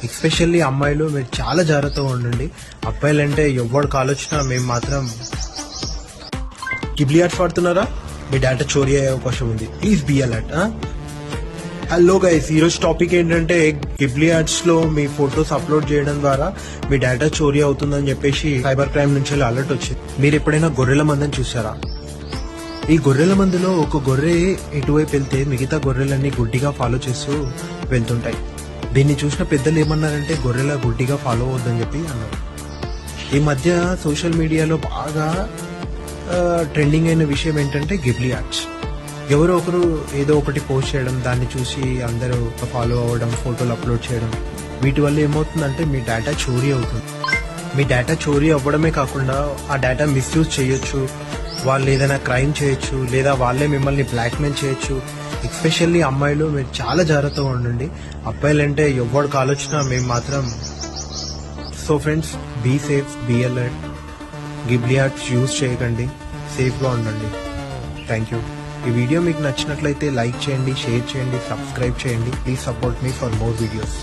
Especially అమ్మాయిలు మీరు చాలా జాగ్రత్తగా ఉండండి. అబ్బాయిలంటే ఎవడు కాలొచ్చినా మేము మాత్రం గిబ్లీ యాడ్స్ వాడుతున్నారా, మీ డేటా చోరీ అయ్యే అవకాశం ఉంది. Please be alert. Hello guys, ఈరోజు టాపిక్ ఏంటంటే గిబ్లీ యాడ్స్ లో మీ ఫొటోస్ అప్లోడ్ చేయడం ద్వారా మీ డేటా చోరీ అవుతుందని చెప్పేసి సైబర్ క్రైమ్ నుంచి అలర్ట్ వచ్చింది. మీరు ఎప్పుడైనా గొర్రెల మందని చూసారా? ఈ గొర్రెల మందులో ఒక గొర్రె ఎటువైపు వెళ్తే మిగతా గొర్రెలన్నీ గుడ్డిగా ఫాలో చేస్తూ వెళ్తుంటాయి. దీన్ని చూసిన పెద్దలు ఏమన్నారంటే గొర్రెల గుడ్డిగా ఫాలో అవద్దని చెప్పి అన్నారు. ఈ మధ్య సోషల్ మీడియాలో బాగా ట్రెండింగ్ అయిన విషయం ఏంటంటే గిబ్లీ యాడ్స్. ఎవరో ఒకరు ఏదో ఒకటి పోస్ట్ చేయడం, దాన్ని చూసి అందరూ ఫాలో అవ్వడం, ఫోటోలు అప్లోడ్ చేయడం, వీటి వల్ల ఏమవుతుందంటే మీ డేటా చోరీ అవుతుంది. మీ డేటా చోరీ అవ్వడమే కాకుండా ఆ డేటా మిస్యూజ్ చేయొచ్చు, వాళ్ళు ఏదైనా క్రైమ్ చేయొచ్చు, లేదా వాళ్ళే మిమ్మల్ని బ్లాక్మెయిల్ చేయొచ్చు. ఎస్పెషల్లీ అమ్మాయిలు మీరు చాలా జాగ్రత్తగా ఉండండి. అబ్బాయిలంటే ఎవడు కాలొచ్చినా మేము మాత్రం. So friends, be safe, be alert. Ghibli ads use చేయకండి, సేఫ్గా ఉండండి. Thank you. ఈ వీడియో మీకు నచ్చినట్లయితే లైక్ చేయండి, షేర్ చేయండి, సబ్స్క్రైబ్ చేయండి. Please support me for more videos.